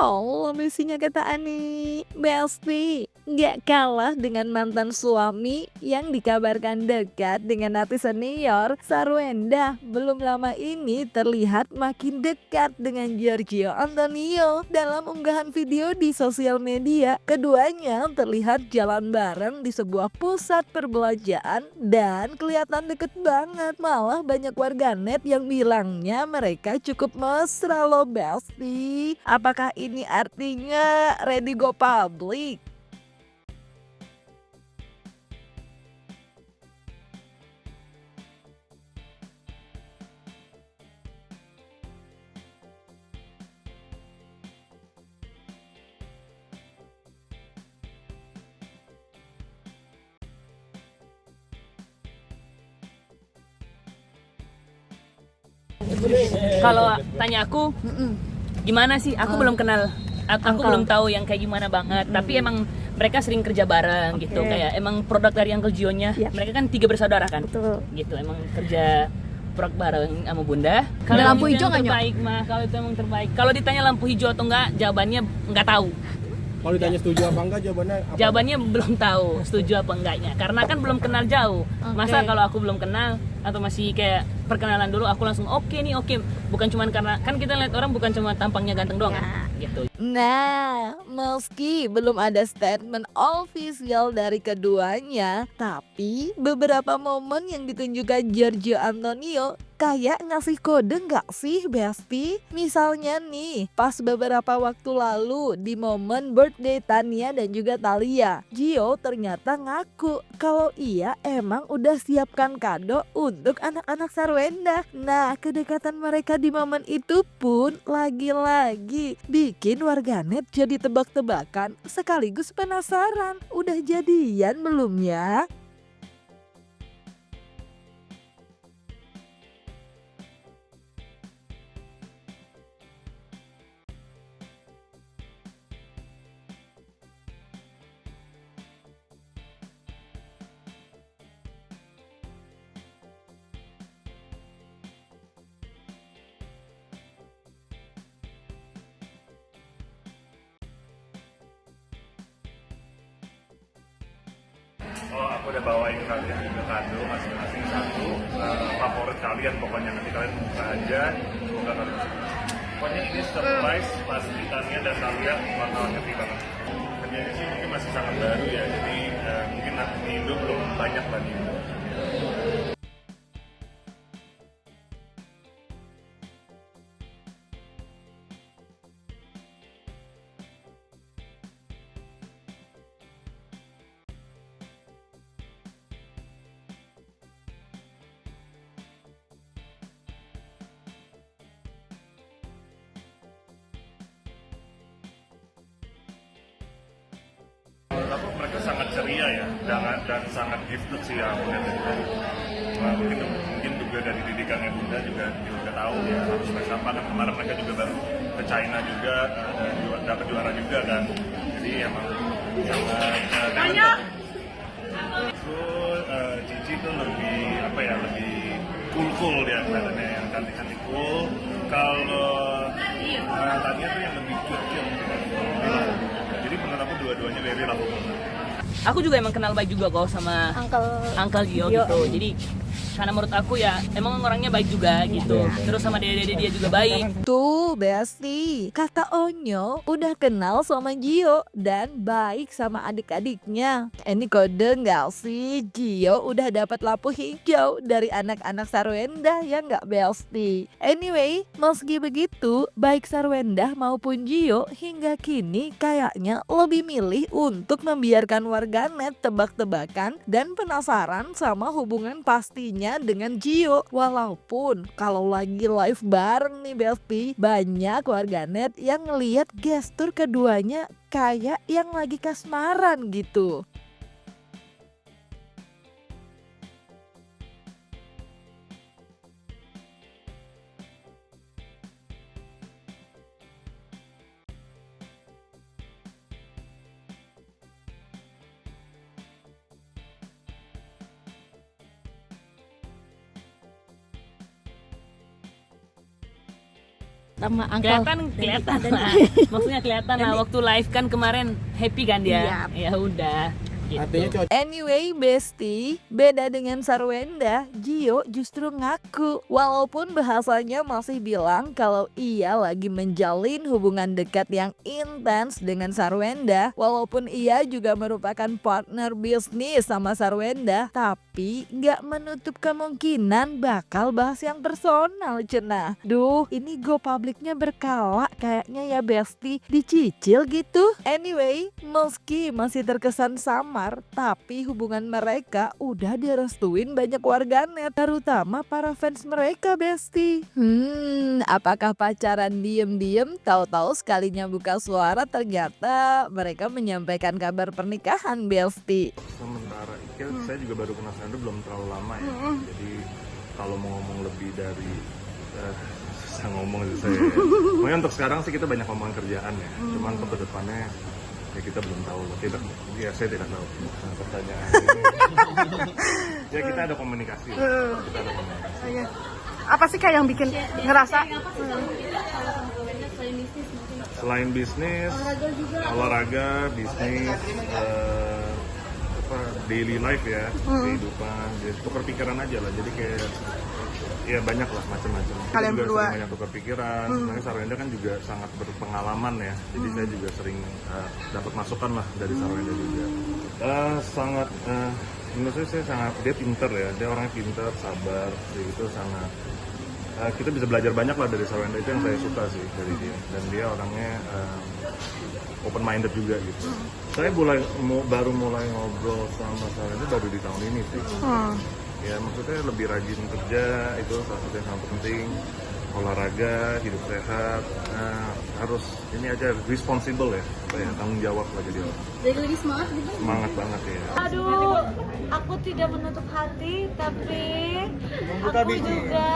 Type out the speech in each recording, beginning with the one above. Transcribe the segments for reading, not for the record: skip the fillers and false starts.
Oh, misinya kata Ani, Besti nggak kalah dengan mantan suami yang dikabarkan dekat dengan artis senior. Sarwenda belum lama ini terlihat makin dekat dengan Giorgio Antonio. Dalam unggahan video di sosial media, keduanya terlihat jalan bareng di sebuah pusat perbelanjaan dan kelihatan deket banget. Malah banyak warganet yang bilangnya mereka cukup mesra loh Besti. Apakah ini artinya ready go public? Kalau tanya aku gimana sih, aku belum kenal, aku belum tahu yang kayak gimana banget. Tapi emang mereka sering kerja bareng gitu, kayak emang produk dari Uncle Gio-nya. Mereka kan 3 bersaudara kan. Betul. Gitu, emang kerja produk bareng sama Bunda. Ada lampu hijau nggak, Nyok? terbaik mah, kalau itu emang terbaik. Kalau ditanya lampu hijau atau enggak, jawabannya enggak tahu. Kalau ditanya setuju apa enggak, jawabannya apa? Jawabannya belum tahu setuju apa enggaknya, karena kan belum kenal jauh. Masa kalau aku belum kenal atau masih kayak perkenalan dulu aku langsung oke nih, oke. Bukan cuman karena kan kita lihat orang bukan cuma tampangnya ganteng doang kan? Gitu. Nah, meski belum ada statement official dari keduanya, tapi beberapa momen yang ditunjukkan Giorgio Antonio kayak ngasih kode nggak sih Besti? Misalnya nih, pas beberapa waktu lalu di momen birthday Tania dan juga Thalia, Gio ternyata ngaku kalau ia emang udah siapkan kado untuk anak-anak Sarwenda. Nah, kedekatan mereka di momen itu pun lagi-lagi bikin warganet jadi tebak-tebakan sekaligus penasaran. Udah jadian belum ya? Oh, aku udah bawain kalian juga kado masing-masing satu favorit kalian, pokoknya nanti kalian buka aja, semoga kalian suka. Pokoknya ini surprise, pasti Tania dan Thalia bakal ngerti banget. Kerjanya sih mungkin masih sangat baru ya, jadi mungkin di Indo belum banyak lagi. Menurut aku mereka sangat ceria ya, dan sangat gifted sih ya aku lihat dari. Mungkin juga dari didikannya Bunda juga tahu ya harus main apa, kan kemarin mereka juga baru ke China juga dan dapat juara juga kan, jadi emang sangat Cici tuh lebih apa ya, lebih cool dia kelihatannya, yang cantik cool. Kalau Tania tuh yang lebih cute. Jadi menurut aku dua-duanya very lovable. Aku juga emang kenal baik juga kok sama Uncle Gio gitu. Jadi karena menurut aku ya emang orangnya baik juga gitu. Terus sama dede-dede dia juga baik. Tuh Besti, kata Onyo udah kenal sama Gio dan baik sama adik-adiknya. Ini kode nggak sih Gio udah dapat lampu hijau dari anak-anak Sarwenda ya nggak Besti? Anyway, meski begitu, baik Sarwenda maupun Gio hingga kini kayaknya lebih milih untuk membiarkan warganet tebak-tebakan dan penasaran sama hubungan pastinya dengan Gio. Walaupun kalau lagi live bareng nih Besti, banyak warganet yang ngeliat gestur keduanya kayak yang lagi kasmaran gitu. sama Uncle kelihatan lah. Maksudnya kelihatan lah waktu live kan kemarin happy kan dia. Ya udah. Gitu. Artinya cocok. Anyway, Besti, beda dengan Sarwenda, Gio justru ngaku walaupun bahasanya masih bilang kalau ia lagi menjalin hubungan dekat yang intens dengan Sarwenda, walaupun ia juga merupakan partner bisnis sama Sarwenda, tapi nggak menutup kemungkinan bakal bahas yang personal cenah. Duh, ini go publiknya berkala kayaknya ya Besti, dicicil gitu. Anyway, meski masih terkesan samar, tapi hubungan mereka udah direstuin banyak warganet, terutama para fans mereka Besti. Apakah pacaran diem-diem, tahu-tahu sekalinya buka suara ternyata mereka menyampaikan kabar pernikahan Besti. Sementara saya juga baru kenal Sandra belum terlalu lama ya. Jadi kalau mau ngomong lebih dari susah ngomong sih saya. Pokoknya untuk sekarang sih kita banyak ngomongin kerjaan ya. Cuman untuk kedepannya ya kita belum tahu. Saya tidak tahu. Nah, pertanyaan ini. Ya kita ada komunikasi. Kita ada komunikasi. apa sih kayak yang bikin ngerasa Selain bisnis, olahraga, bisnis, daily life ya, kehidupan, jadi tukar pikiran aja lah. Jadi kayak ya banyak lah macam-macam. Kita Kalian juga berdua. sering banyak tukar pikiran. Sebenarnya Sarwenda kan juga sangat berpengalaman ya. Jadi saya juga sering dapat masukan lah dari Sarwenda juga. Sangat menurut saya sangat dia pinter ya. Dia orangnya pinter, sabar, jadi itu sangat. Kita bisa belajar banyak lah dari Sarwenda, itu yang saya suka sih dari dia. Dan dia orangnya open minded juga gitu. Saya baru mulai ngobrol sama Sarwenda baru di tahun ini sih. Ya maksudnya lebih rajin kerja, itu salah satu yang sangat penting. Olahraga, hidup sehat, harus ini aja responsible ya, tanggung jawab lah jadi orang. jadi lebih semangat gitu? Semangat banget ya. Aduh, aku tidak menutup hati, tapi aku juga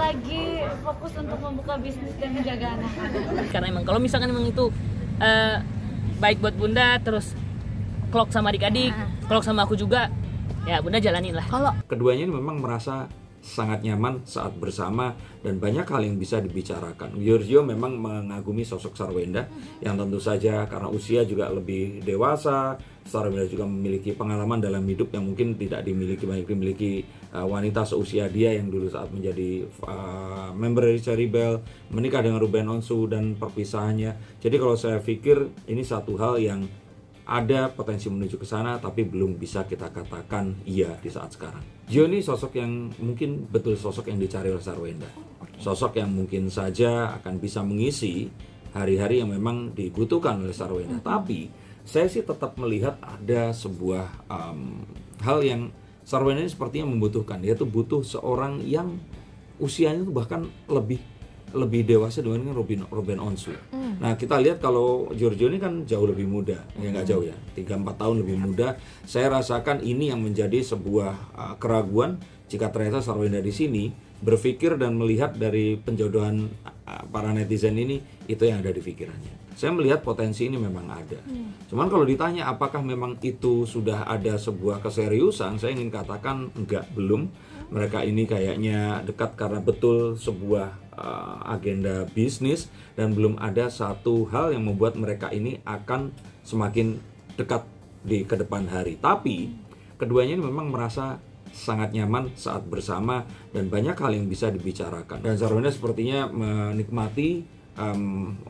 lagi fokus untuk membuka bisnis dan menjaga anak-anak. Karena emang kalau misalkan emang itu baik buat Bunda, terus klok sama adik-adik, klok sama aku juga, ya Bunda jalanin lah. Keduanya ini memang merasa sangat nyaman saat bersama dan banyak hal yang bisa dibicarakan. Giorgio memang mengagumi sosok Sarwenda yang tentu saja karena usia juga lebih dewasa. Sarwenda juga memiliki pengalaman dalam hidup yang mungkin tidak dimiliki wanita seusia dia yang dulu saat menjadi member dari Cherry Bell, menikah dengan Ruben Onsu dan perpisahannya. Jadi kalau saya pikir ini satu hal yang ada potensi menuju ke sana tapi belum bisa kita katakan iya di saat sekarang. Gio ini sosok yang mungkin betul sosok yang dicari oleh Sarwenda. Sosok yang mungkin saja akan bisa mengisi hari-hari yang memang dibutuhkan oleh Sarwenda. Tapi saya sih tetap melihat ada sebuah hal yang Sarwenda ini sepertinya membutuhkan, yaitu butuh seorang yang usianya itu bahkan lebih dewasa dengan Ruben Onsu. Nah kita lihat kalau Giorgio ini kan jauh lebih muda, ya nggak jauh ya, 3-4 tahun lebih muda. Saya rasakan ini yang menjadi sebuah keraguan jika ternyata Sarwenda di sini berpikir dan melihat dari penjodohan para netizen ini, itu yang ada di pikirannya. Saya melihat potensi ini memang ada. Cuman kalau ditanya apakah memang itu sudah ada sebuah keseriusan, saya ingin katakan enggak, belum. Mereka ini kayaknya dekat karena betul sebuah agenda bisnis dan belum ada satu hal yang membuat mereka ini akan semakin dekat di kedepan hari. Tapi keduanya ini memang merasa sangat nyaman saat bersama dan banyak hal yang bisa dibicarakan. Dan Sarwenda sepertinya menikmati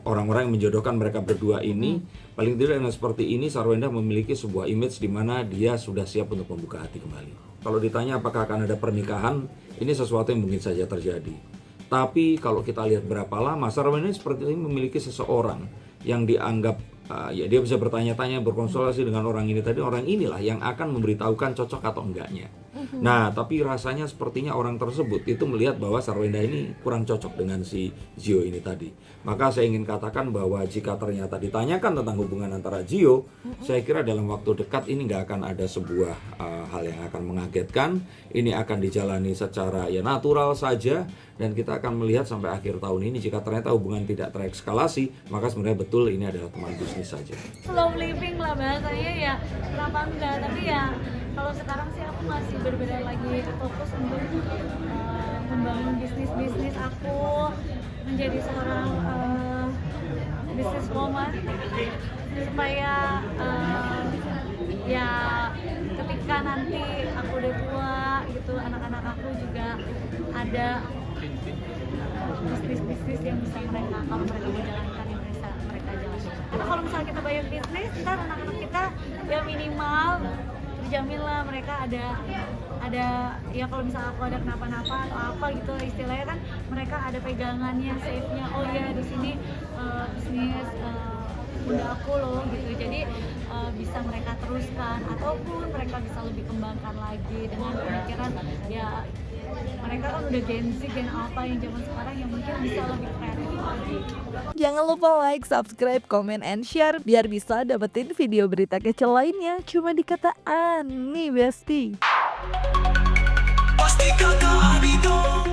orang-orang yang menjodohkan mereka berdua ini. Paling tidak dengan seperti ini Sarwenda memiliki sebuah image di mana dia sudah siap untuk membuka hati kembali. Kalau ditanya apakah akan ada pernikahan, ini sesuatu yang mungkin saja terjadi. Tapi kalau kita lihat berapa lama, Sarwenda ini seperti ini memiliki seseorang yang dianggap ya dia bisa bertanya-tanya, berkonsultasi dengan orang ini tadi. Orang inilah yang akan memberitahukan cocok atau enggaknya. Nah, tapi rasanya sepertinya orang tersebut itu melihat bahwa Sarwenda ini kurang cocok dengan si Gio ini tadi. Maka saya ingin katakan bahwa jika ternyata ditanyakan tentang hubungan antara Gio, saya kira dalam waktu dekat ini nggak akan ada sebuah hal yang akan mengagetkan. Ini akan dijalani secara ya natural saja. Dan kita akan melihat sampai akhir tahun ini jika ternyata hubungan tidak terekskalasi, maka sebenarnya betul ini adalah teman bisnis saja. Slow living lah bahasanya ya, kenapa enggak, tapi ya kalau sekarang sih aku masih benar-benar lagi fokus untuk membangun bisnis aku. menjadi seorang businesswoman supaya ya ketika nanti aku udah tua gitu, anak-anak aku juga ada bisnis yang bisa mereka, kalau mereka mau jalankan, yang bisa mereka jalankan. Karena kalau misalnya kita banyak bisnis, ntar anak-anak kita ya minimal terjamin lah mereka ada ya kalau misalnya aku ada kenapa-napa atau apa gitu istilahnya kan mereka ada pegangannya, safe-nya, oh ya di sini bisnis bunda aku loh gitu, jadi bisa mereka teruskan ataupun mereka bisa lebih kembangkan lagi dengan pemikiran ya mereka kan udah Gen Z, Gen Alpha yang zaman sekarang yang mungkin bisa lebih kreatif lagi. Jangan lupa like, subscribe, comment, and share biar bisa dapetin video berita kece lainnya cuma di Kata Ani Besti. Pasti kata Ani dong.